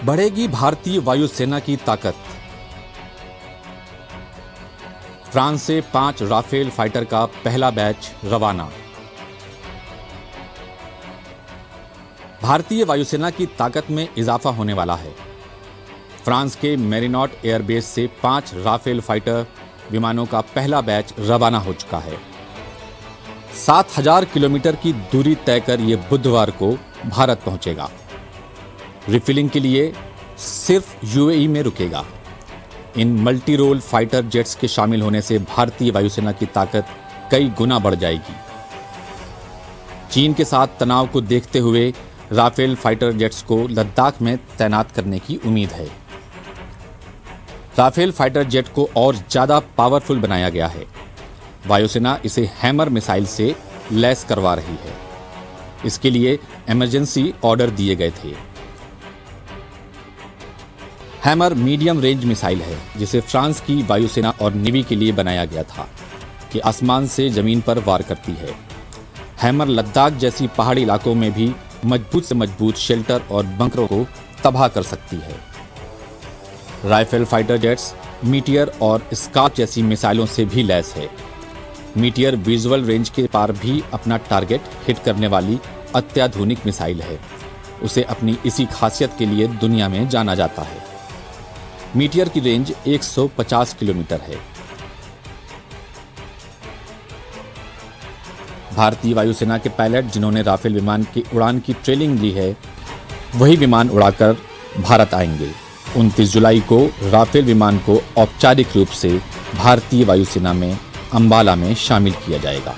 बढ़ेगी भारतीय वायुसेना की ताकत। फ्रांस से 5 राफेल फाइटर का पहला बैच रवाना। भारतीय वायुसेना की ताकत में इजाफा होने वाला है। फ्रांस के मेरिनॉट एयरबेस से 5 राफेल फाइटर विमानों का पहला बैच रवाना हो चुका है। 7000 किलोमीटर की दूरी तय कर यह बुधवार को भारत पहुंचेगा। रिफिलिंग के लिए सिर्फ यूएई में रुकेगा। इन मल्टी रोल फाइटर जेट्स के शामिल होने से भारतीय वायुसेना की ताकत कई गुना बढ़ जाएगी। चीन के साथ तनाव को देखते हुए राफेल फाइटर जेट्स को लद्दाख में तैनात करने की उम्मीद है। राफेल फाइटर जेट को और ज्यादा पावरफुल बनाया गया है। वायुसेना इसे हैमर मिसाइल से लैस करवा रही है। इसके लिए इमरजेंसी ऑर्डर दिए गए थे। हैमर मीडियम रेंज मिसाइल है जिसे फ्रांस की वायुसेना और नेवी के लिए बनाया गया था कि आसमान से जमीन पर वार करती है। हैमर लद्दाख जैसी पहाड़ी इलाकों में भी मजबूत से मजबूत शेल्टर और बंकरों को तबाह कर सकती है। राइफल फाइटर जेट्स मीटियर और स्कार्प जैसी मिसाइलों से भी लैस है। मीटियर विजुअल रेंज के पार भी अपना टारगेट हिट करने वाली अत्याधुनिक मिसाइल है। उसे अपनी इसी खासियत के लिए दुनिया में जाना जाता है। मीटियर की रेंज 150 किलोमीटर है। भारतीय वायुसेना के पायलट जिन्होंने राफेल विमान की उड़ान की ट्रेनिंग ली है, वही विमान उड़ाकर भारत आएंगे। 29 जुलाई को राफेल विमान को औपचारिक रूप से भारतीय वायुसेना में अंबाला में शामिल किया जाएगा।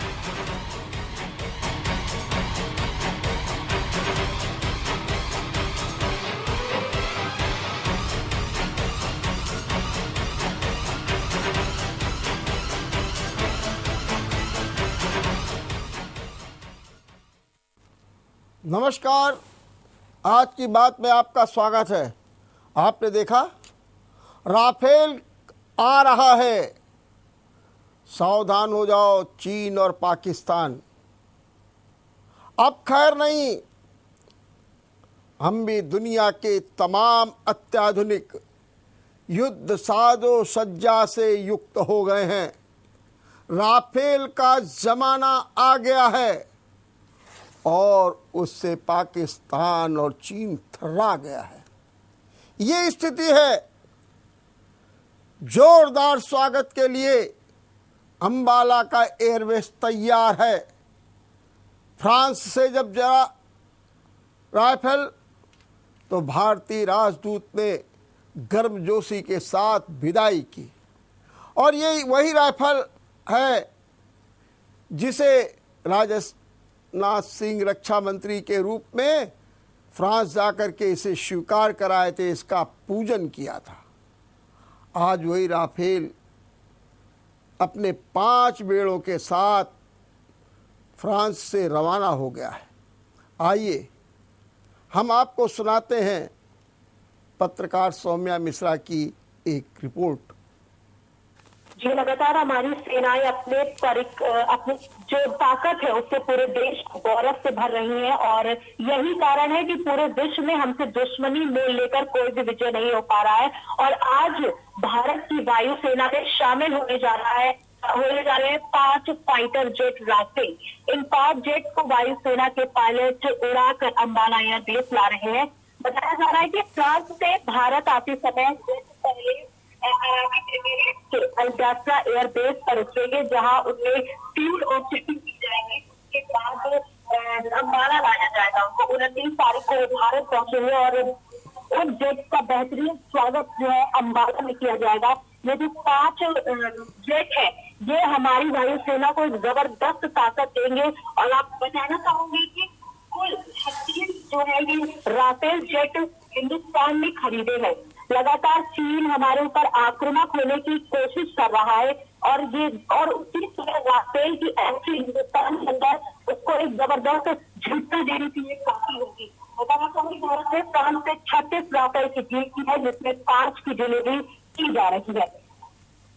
नमस्कार, आज की बात में आपका स्वागत है। आपने देखा राफेल आ रहा है, सावधान हो जाओ चीन और पाकिस्तान। अब खैर नहीं, हम भी दुनिया के तमाम अत्याधुनिक युद्ध साजो सज्जा से युक्त हो गए हैं। राफेल का जमाना आ गया है और उससे पाकिस्तान और चीन थर्रा गया है। ये स्थिति है। जोरदार स्वागत के लिए अंबाला का एयरबेस तैयार है। फ्रांस से जब जरा राइफल तो भारतीय राजदूत ने गर्मजोशी के साथ विदाई की। और ये वही राइफल है जिसे राजनाथ सिंह रक्षा मंत्री के रूप में फ्रांस जाकर के इसे स्वीकार कराए थे, इसका पूजन किया था। आज वही राफेल अपने 5 बेड़ों के साथ फ्रांस से रवाना हो गया है। आइए हम आपको सुनाते हैं पत्रकार सौम्या मिश्रा की एक रिपोर्ट। जी, लगातार हमारी सेनाएं अपनी जो ताकत है उससे पूरे देश को गौरव से भर रही हैं और यही कारण है कि पूरे विश्व में हमसे दुश्मनी मोल लेकर कोई भी विजय नहीं हो पा रहा है। और आज भारत की वायुसेना में शामिल होने जा रहे हैं 5 फाइटर जेट राफेल। इन 5 जेट को वायुसेना के पायलट उड़ाकर अंबाला एयरबेस ला रहे हैं। बताया जा रहा है कि फ्रांस से भारत आते समय पहले अल्जास्ट्रा एयरबेस पर उतरेंगे, जहां उनमें फ्यूल और चेकिंग की जाएगी। उसके बाद अंबाला लाया जाएगा। उनको 29 तारीख को भारत पहुंचेंगे और उन जेट का बेहतरीन स्वागत जो है अंबाला में किया जाएगा। ये जो 5 जेट है ये हमारी वायुसेना को एक जबरदस्त ताकत देंगे। और आप बताना चाहूंगी कि कुल 36 जो है ये राफेल जेट हिंदुस्तान में खरीदे हैं। लगातार चीन हमारे ऊपर आक्रामक होने की कोशिश कर रहा है और उसी तरह राफेल की एंट्री हिंदुस्तान के अंदर उसको एक जबरदस्त झटका देने की ये काफी होगी। बताना चाहूंगी भारत ने फ्रांस से 36 राफेल की डील की है, जिसमें 5 की डिलीवरी की जा रही है।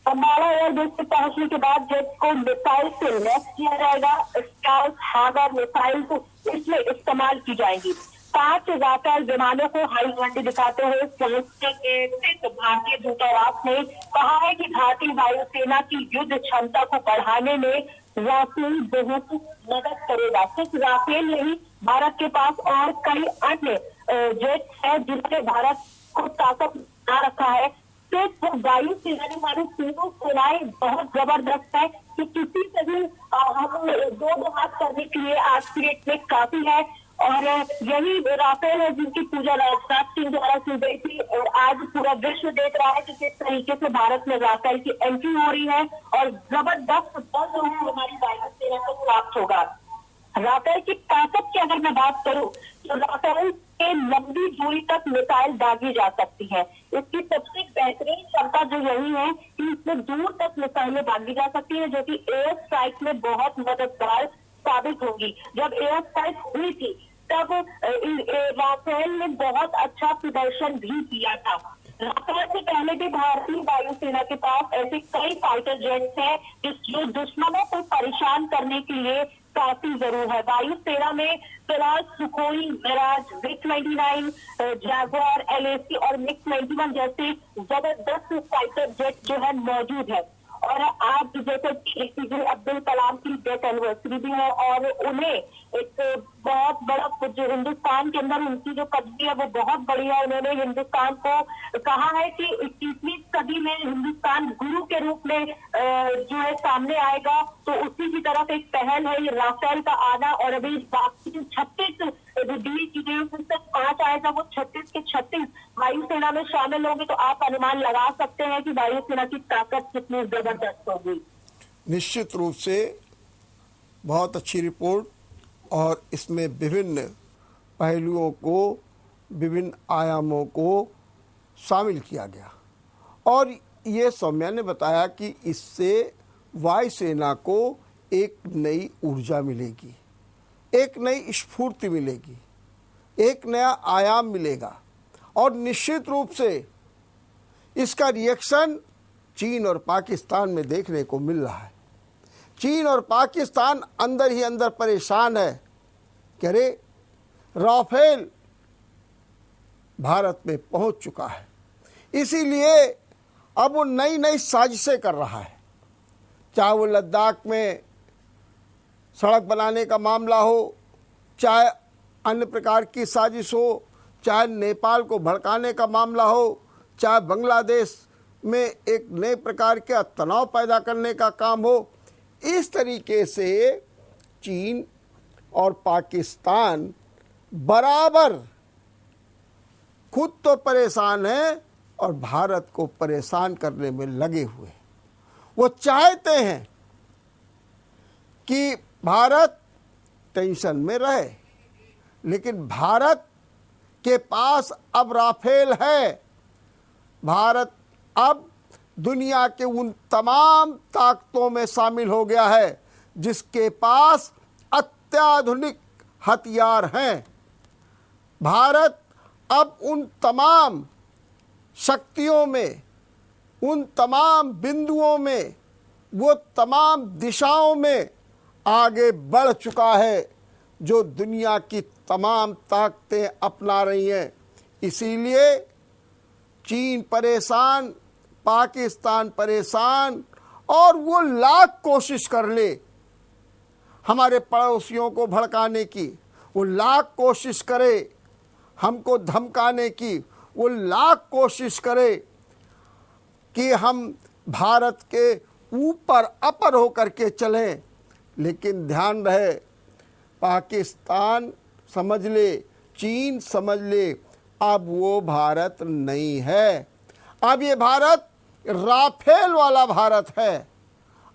अंबाला एयरबेस पे पहुंचने के बाद जेट को मिसाइल से लैस किया जाएगा। स्टार्स, हागर मिसाइल को इसमें इस्तेमाल की जाएंगी। 5 राफेल विमानों को हरी झंडी दिखाते हुए फ्रांस के स्थित भारतीय दूतावास ने कहा है कि भारतीय वायुसेना की युद्ध क्षमता को बढ़ाने में राफेल बहुत मदद करेगा। सिर्फ राफेल नहीं, भारत के पास और कई अन्य जेट्स है जिससे भारत को ताकत बना रखा है। सिर्फ वायुसेना ने, हमारी तीनों सेनाएं बहुत जबरदस्त है कि किसी से भी हम दो हाथ करने के लिए आज की डेट में काफी है। और यही राफेल है जिनकी पूजा राजनाथ सिंह द्वारा की गई थी और आज पूरा विश्व देख रहा है कि किस तरीके से भारत में राफेल की एंट्री हो रही है और जबरदस्त बल जो है हमारी वायुसेना को प्राप्त होगा। राफेल की ताकत की अगर मैं बात करूं तो राफेल के लंबी दूरी तक मिसाइल दागी जा सकती है। इसकी सबसे बेहतरीन क्षमता जो यही है कि इसमें दूर तक मिसाइलें दागी जा सकती है, जो कि एयर स्ट्राइक में बहुत मददगार साबित होगी। जब एयर स्ट्राइक हुई थी तब राफेल ने बहुत अच्छा प्रदर्शन भी किया था। राफेल से पहले भी भारतीय वायुसेना के पास ऐसे कई फाइटर जेट्स हैं जो दुश्मनों को परेशान करने के लिए काफी जरूर है। वायुसेना में फिलहाल Sukhoi, Miraj, MiG-29, Jaguar, LAC और MiG-21 जैसे जबरदस्त फाइटर जेट जो है मौजूद है। और आज जैसे APJ अब्दुल कलाम की डेथ एनिवर्सरी भी है और उन्हें एक बहुत बड़ा जो हिंदुस्तान के अंदर उनकी जो कदमी है वो बहुत बड़ी है। उन्होंने हिंदुस्तान को कहा है कि 21वीं सदी में हिंदुस्तान गुरु के रूप में जो है सामने आएगा। तो उसी की तरफ एक पहल है ये राफेल का आना। और अभी बाकी 36 जो डील की गई उससे 5 आएगा, वो 36 के 36 वायुसेना में शामिल होंगे। तो आप अनुमान लगा सकते हैं कि वायुसेना की ताकत कितनी जबरदस्त होगी। निश्चित रूप से बहुत अच्छी रिपोर्ट और इसमें विभिन्न पहलुओं को, विभिन्न आयामों को शामिल किया गया। और ये सौम्या ने बताया कि इससे वायुसेना को एक नई ऊर्जा मिलेगी, एक नई स्फूर्ति मिलेगी, एक नया आयाम मिलेगा। और निश्चित रूप से इसका रिएक्शन चीन और पाकिस्तान में देखने को मिल रहा है। चीन और पाकिस्तान अंदर ही अंदर परेशान है कि अरे राफेल भारत में पहुंच चुका है, इसीलिए अब वो नई नई साजिशें कर रहा है। चाहे वो लद्दाख में सड़क बनाने का मामला हो, चाहे अन्य प्रकार की साजिश हो, चाहे नेपाल को भड़काने का मामला हो, चाहे बांग्लादेश में एक नए प्रकार के तनाव पैदा करने का काम हो। इस तरीके से चीन और पाकिस्तान बराबर खुद तो परेशान है और भारत को परेशान करने में लगे हुए। वो चाहते हैं कि भारत टेंशन में रहे, लेकिन भारत के पास अब राफेल है। भारत अब दुनिया के उन तमाम ताकतों में शामिल हो गया है जिसके पास अत्याधुनिक हथियार हैं। भारत अब उन तमाम शक्तियों में, उन तमाम बिंदुओं में, वो तमाम दिशाओं में आगे बढ़ चुका है जो दुनिया की तमाम ताकतें अपना रही हैं। इसीलिए चीन परेशान, पाकिस्तान परेशान, और वो लाख कोशिश कर ले हमारे पड़ोसियों को भड़काने की, वो लाख कोशिश करे हमको धमकाने की, वो लाख कोशिश करे कि हम भारत के ऊपर अपर होकर के चलें। लेकिन ध्यान रहे, पाकिस्तान समझ ले, चीन समझ ले, अब वो भारत नहीं है। अब ये भारत राफेल वाला भारत है।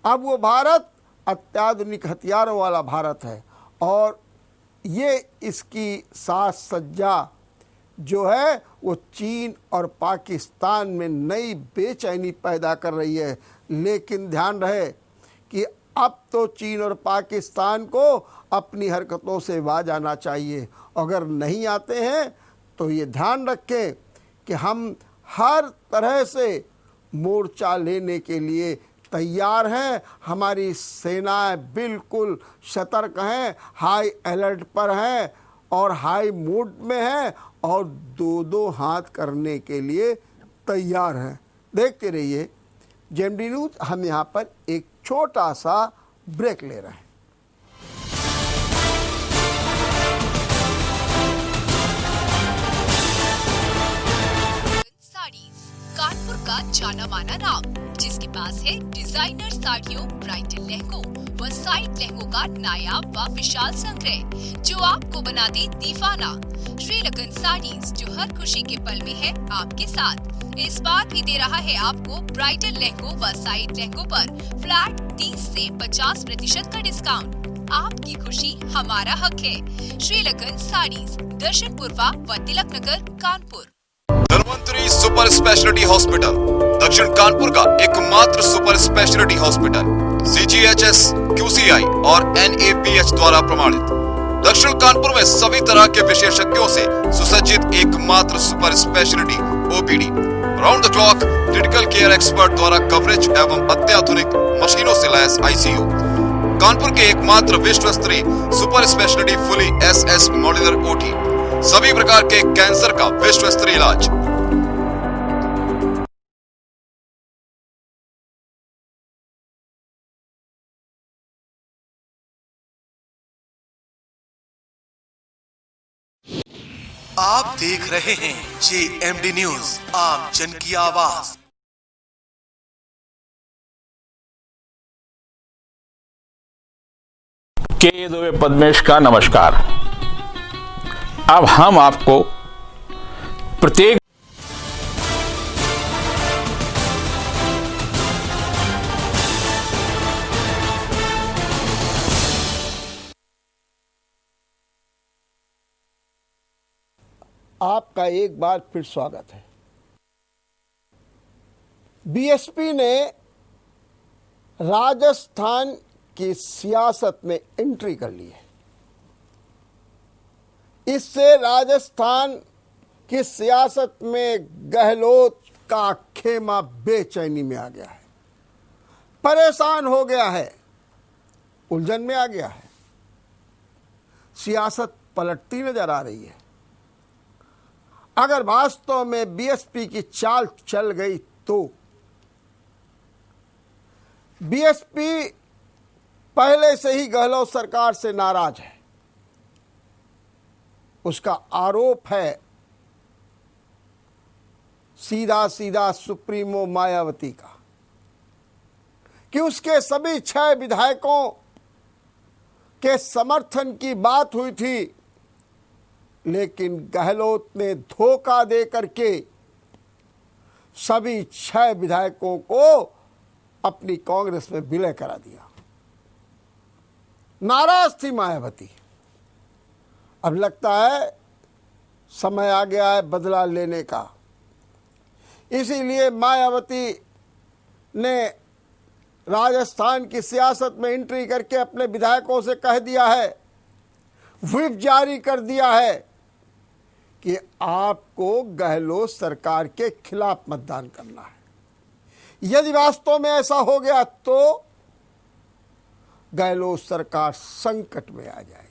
अब वो भारत अत्याधुनिक हथियारों वाला भारत है। और ये इसकी साज सज्जा जो है वो चीन और पाकिस्तान में नई बेचैनी पैदा कर रही है। लेकिन ध्यान रहे कि अब तो चीन और पाकिस्तान को अपनी हरकतों से बाज आना चाहिए। अगर नहीं आते हैं तो ये ध्यान रखें कि हम हर तरह से मोर्चा लेने के लिए तैयार हैं। हमारी सेनाएं बिल्कुल सतर्क हैं, हाई अलर्ट पर हैं और हाई मूड में हैं और दो दो हाथ करने के लिए तैयार हैं। देखते रहिए जेएमडी न्यूज़। हम यहाँ पर एक छोटा सा ब्रेक ले रहे हैं। साड़ीज, कानपुर का जाना माना नाम, जिसके पास है डिजाइनर साड़ियों, ब्राइडल लहंगों व साइड लहंगों का नायाब व विशाल संग्रह, जो आपको बना दे दीवाना। श्रीलगन साड़ीज, जो हर खुशी के पल में है आपके साथ। इस बार भी दे रहा है आपको ब्राइडल लहंगों व साइड लहंगों पर फ्लैट 30 से 50% का डिस्काउंट। आपकी खुशी हमारा हक है। श्रीलगन साड़ीज, दर्शन पूर्वा व Tilak Nagar, Kanpur. Dhanvantari super speciality hospital, दक्षिण कानपुर का एकमात्र super speciality hospital, CGHS, QCI और NABH द्वारा प्रमाणित। दक्षिण कानपुर में सभी तरह के विशेषज्ञों से सुसज्जित एकमात्र super speciality OPD, round the clock critical care expert द्वारा कवरेज एवं अत्याधुनिक मशीनों से लैस ICU। कानपुर के एकमात्र विश्व स्तरीय super speciality fully SS modular OT, सभी प्रकार के कैंसर का विश्व स्तरीय इलाज। आप देख रहे हैं JMD न्यूज, आम जन की आवाज। के दुबे पद्मेश का नमस्कार। अब हम आपको प्रत्येक आपका एक बार फिर स्वागत है। बीएसपी ने राजस्थान की सियासत में एंट्री कर ली है। इससे राजस्थान की सियासत में गहलोत का खेमा बेचैनी में आ गया है, परेशान हो गया है, उलझन में आ गया है। सियासत पलटती नजर आ रही है। अगर वास्तव में बीएसपी की चाल चल गई तो बीएसपी पहले से ही गहलोत सरकार से नाराज है। उसका आरोप है सीधा सीधा सुप्रीमो मायावती का कि उसके सभी 6 विधायकों के समर्थन की बात हुई थी, लेकिन गहलोत ने धोखा दे करके सभी 6 विधायकों को अपनी कांग्रेस में विलय करा दिया। नाराज थी मायावती। अब लगता है समय आ गया है बदला लेने का। इसीलिए मायावती ने राजस्थान की सियासत में एंट्री करके अपने विधायकों से कह दिया है, व्हिप जारी कर दिया है कि आपको गहलोत सरकार के खिलाफ मतदान करना है। यदि वास्तव में ऐसा हो गया तो गहलोत सरकार संकट में आ जाएगी।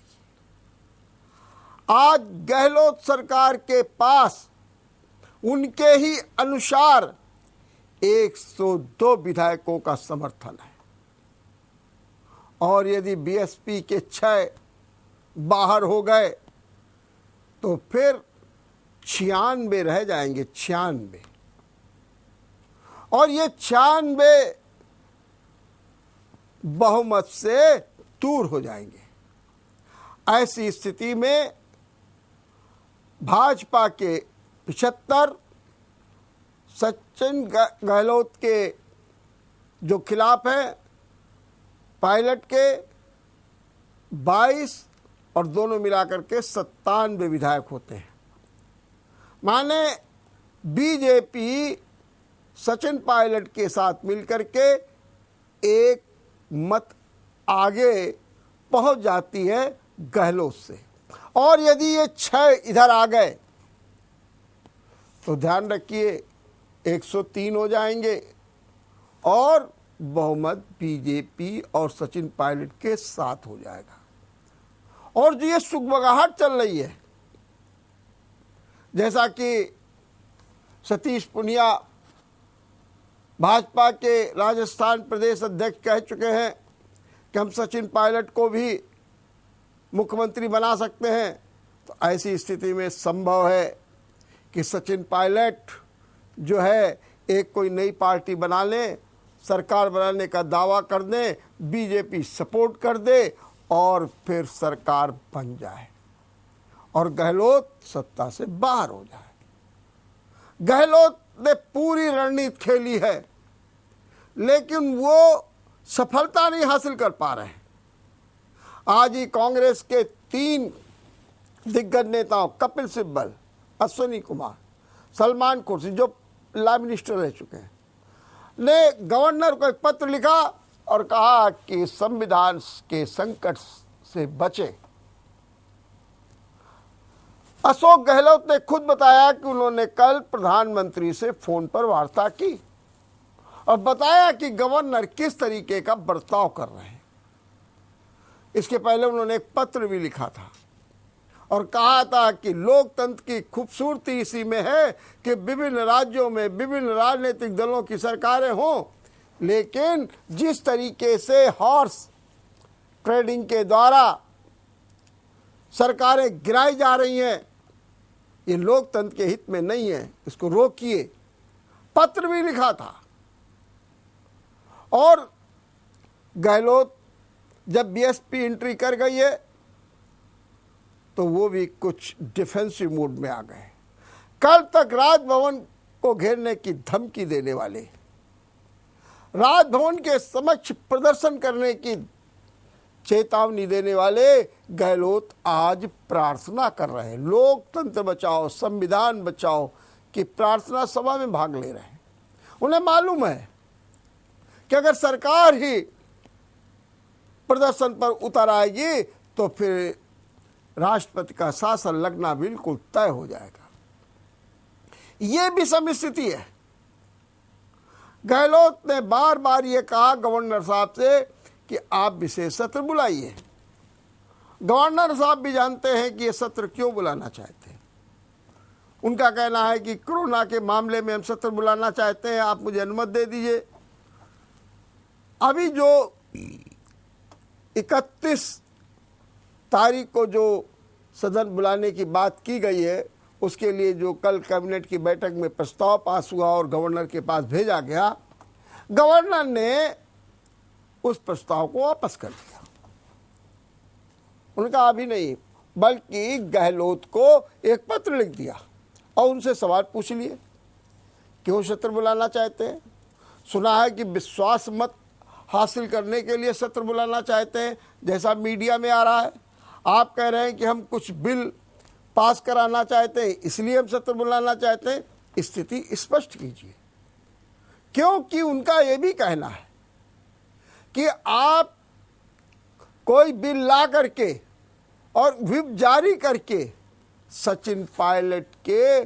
आज गहलोत सरकार के पास उनके ही अनुसार 102 विधायकों का समर्थन है, और यदि बीएसपी के 6 बाहर हो गए तो फिर 96 रह जाएंगे, 96, और ये 96 बहुमत से दूर हो जाएंगे। ऐसी स्थिति में भाजपा के 75, सचिन गहलोत के जो खिलाफ हैं पायलट के 22 और दोनों मिलाकर के 97 विधायक होते हैं। माने बीजेपी सचिन पायलट के साथ मिलकर के एक मत आगे पहुंच जाती है गहलोत से, और यदि ये 6 इधर आ गए तो ध्यान रखिए 103 हो जाएंगे और बहुमत बीजेपी और सचिन पायलट के साथ हो जाएगा। और जो ये सुगबगाहट चल रही है, जैसा कि सतीश पुनिया भाजपा के राजस्थान प्रदेश अध्यक्ष कह चुके हैं कि हम सचिन पायलट को भी मुख्यमंत्री बना सकते हैं, तो ऐसी स्थिति में संभव है कि सचिन पायलट जो है एक कोई नई पार्टी बना लें, सरकार बनाने का दावा कर दें, बीजेपी सपोर्ट कर दे और फिर सरकार बन जाए और गहलोत सत्ता से बाहर हो जाए। गहलोत ने पूरी रणनीति खेली है, लेकिन वो सफलता नहीं हासिल कर पा रहे हैं। आज ही कांग्रेस के 3 दिग्गज नेताओं कपिल सिब्बल, अश्विनी कुमार, सलमान खुर्शी जो लॉ मिनिस्टर रह चुके हैं, ने गवर्नर को एक पत्र लिखा और कहा कि संविधान के संकट से बचें। अशोक गहलोत ने खुद बताया कि उन्होंने कल प्रधानमंत्री से फोन पर वार्ता की और बताया कि गवर्नर किस तरीके का बर्ताव कर रहे हैं। इसके पहले उन्होंने एक पत्र भी लिखा था और कहा था कि लोकतंत्र की खूबसूरती इसी में है कि विभिन्न राज्यों में विभिन्न राजनीतिक दलों की सरकारें हों, लेकिन जिस तरीके से हॉर्स ट्रेडिंग के द्वारा सरकारें गिराई जा रही हैं, ये लोकतंत्र के हित में नहीं है, इसको रोकिए। पत्र भी लिखा था। और गहलोत जब बीएसपी एंट्री कर गई है तो वो भी कुछ डिफेंसिव मूड में आ गए। कल तक राजभवन को घेरने की धमकी देने वाले, राजभवन के समक्ष प्रदर्शन करने की चेतावनी देने वाले गहलोत आज प्रार्थना कर रहे हैं, लोकतंत्र बचाओ, संविधान बचाओ की प्रार्थना सभा में भाग ले रहे हैं। उन्हें मालूम है कि अगर सरकार ही प्रदर्शन पर उतर आएगी तो फिर राष्ट्रपति का शासन लगना बिल्कुल तय हो जाएगा। ये भी सम स्थिति है। गहलोत ने बार बार ये कहा गवर्नर साहब से कि आप विशेष सत्र बुलाइए। गवर्नर साहब भी जानते हैं कि ये सत्र क्यों बुलाना चाहते हैं। उनका कहना है कि कोरोना के मामले में हम सत्र बुलाना चाहते हैं, आप मुझे अनुमति दे दीजिए। अभी जो 31 तारीख को जो सदन बुलाने की बात की गई है, उसके लिए जो कल कैबिनेट की बैठक में प्रस्ताव पास हुआ और गवर्नर के पास भेजा गया, गवर्नर ने उस प्रस्ताव को वापस कर दिया। उनका अभी नहीं, बल्कि गहलोत को एक पत्र लिख दिया और उनसे सवाल पूछ लिए क्यों सत्र बुलाना चाहते हैं। सुना है कि विश्वास मत हासिल करने के लिए सत्र बुलाना चाहते हैं, जैसा मीडिया में आ रहा है। आप कह रहे हैं कि हम कुछ बिल पास कराना चाहते हैं, इसलिए हम सत्र बुलाना चाहते हैं। स्थिति स्पष्ट कीजिए, क्योंकि उनका ये भी कहना है कि आप कोई बिल ला करके और व्हिप जारी करके सचिन पायलट के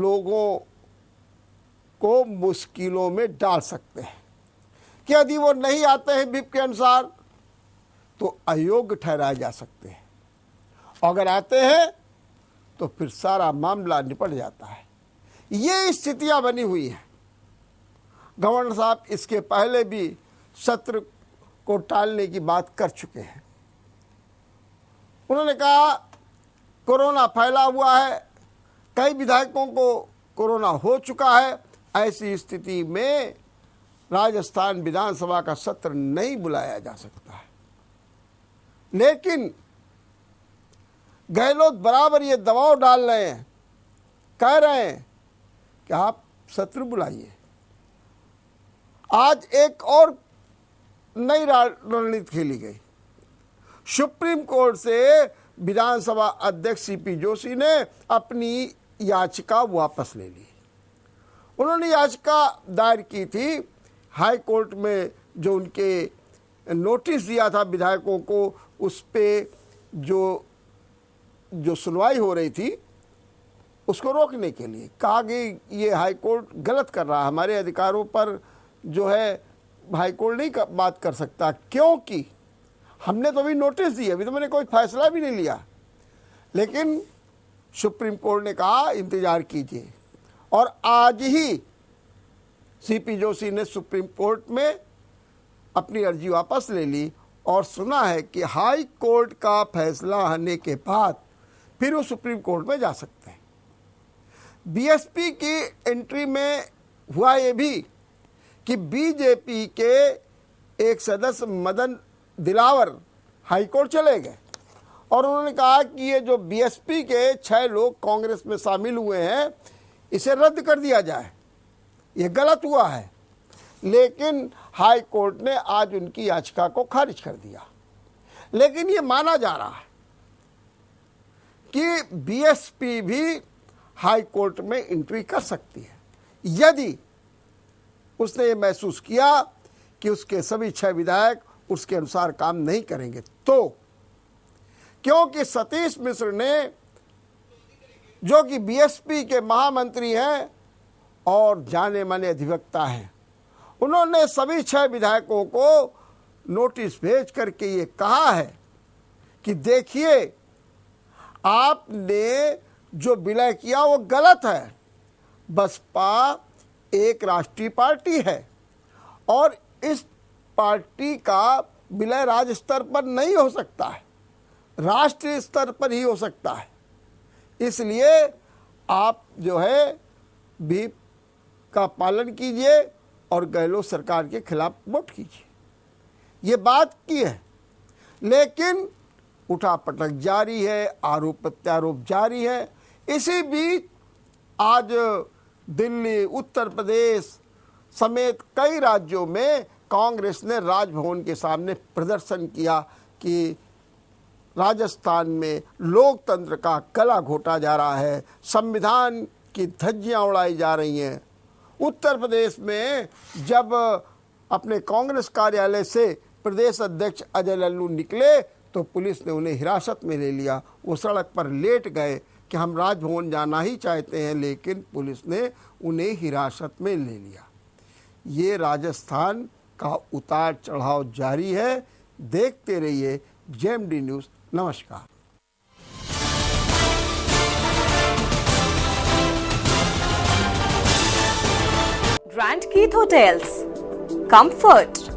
लोगों को मुश्किलों में डाल सकते हैं कि यदि वो नहीं आते हैं व्हिप के अनुसार तो अयोग्य ठहराए जा सकते हैं। अगर आते हैं तो फिर सारा मामला निपट जाता है। ये स्थितियां बनी हुई हैं। गवर्नर साहब इसके पहले भी सत्र को टालने की बात कर चुके हैं। उन्होंने कहा कोरोना फैला हुआ है, कई विधायकों को कोरोना हो चुका है, ऐसी स्थिति में राजस्थान विधानसभा का सत्र नहीं बुलाया जा सकता है। लेकिन गहलोत बराबर ये दबाव डाल रहे हैं, कह रहे हैं कि आप सत्र बुलाइए। आज एक और नई रणनीति खेली गई। सुप्रीम कोर्ट से विधानसभा अध्यक्ष सीपी जोशी ने अपनी याचिका वापस ले ली। उन्होंने याचिका दायर की थी हाई कोर्ट में, जो उनके नोटिस दिया था विधायकों को, उस पे जो सुनवाई हो रही थी उसको रोकने के लिए। कहा कि ये हाई कोर्ट गलत कर रहा है, हमारे अधिकारों पर जो है हाई कोर्ट नहीं बात कर सकता, क्योंकि हमने तो अभी नोटिस दी, अभी तो मैंने कोई फैसला भी नहीं लिया, लेकिन सुप्रीम कोर्ट ने कहा इंतजार कीजिए। और आज ही सीपी जोशी ने सुप्रीम कोर्ट में अपनी अर्जी वापस ले ली और सुना है कि हाई कोर्ट का फैसला आने के बाद फिर वो सुप्रीम कोर्ट में जा सकते हैं। बीएसपी की एंट्री में हुआ ये भी कि बीजेपी के एक सदस्य मदन दिलावर हाई कोर्ट चले गए और उन्होंने कहा कि ये जो बीएसपी के 6 लोग कांग्रेस में शामिल हुए हैं इसे रद्द कर दिया जाए, ये गलत हुआ है। लेकिन हाई कोर्ट ने आज उनकी याचिका को खारिज कर दिया। लेकिन ये माना जा रहा है कि बीएसपी भी हाई कोर्ट में एंट्री कर सकती है यदि उसने ये महसूस किया कि उसके सभी 6 विधायक उसके अनुसार काम नहीं करेंगे तो। क्योंकि सतीश मिश्र ने, जो कि बीएसपी के महामंत्री हैं और जाने माने अधिवक्ता हैं, उन्होंने सभी 6 विधायकों को नोटिस भेज करके ये कहा है कि देखिए आपने जो विलय किया वो गलत है। बसपा एक राष्ट्रीय पार्टी है और इस पार्टी का विलय राज्य स्तर पर नहीं हो सकता है, राष्ट्रीय स्तर पर ही हो सकता है। इसलिए आप जो है व्हिप का पालन कीजिए और गहलोत सरकार के खिलाफ वोट कीजिए, ये बात की है। लेकिन उठापटक जारी है, आरोप प्रत्यारोप जारी है। इसी बीच आज दिल्ली, उत्तर प्रदेश समेत कई राज्यों में कांग्रेस ने राजभवन के सामने प्रदर्शन किया कि राजस्थान में लोकतंत्र का गला घोटा जा रहा है, संविधान की धज्जियां उड़ाई जा रही हैं। उत्तर प्रदेश में जब अपने कांग्रेस कार्यालय से प्रदेश अध्यक्ष अजय लल्लू निकले तो पुलिस ने उन्हें हिरासत में ले लिया। वो सड़क पर लेट गए कि हम राजभवन जाना ही चाहते हैं, लेकिन पुलिस ने उन्हें हिरासत में ले लिया। ये राजस्थान का उतार चढ़ाव जारी है। देखते रहिए जेएमडी न्यूज़। नमस्कार। Grand Keith Hotels. Comfort,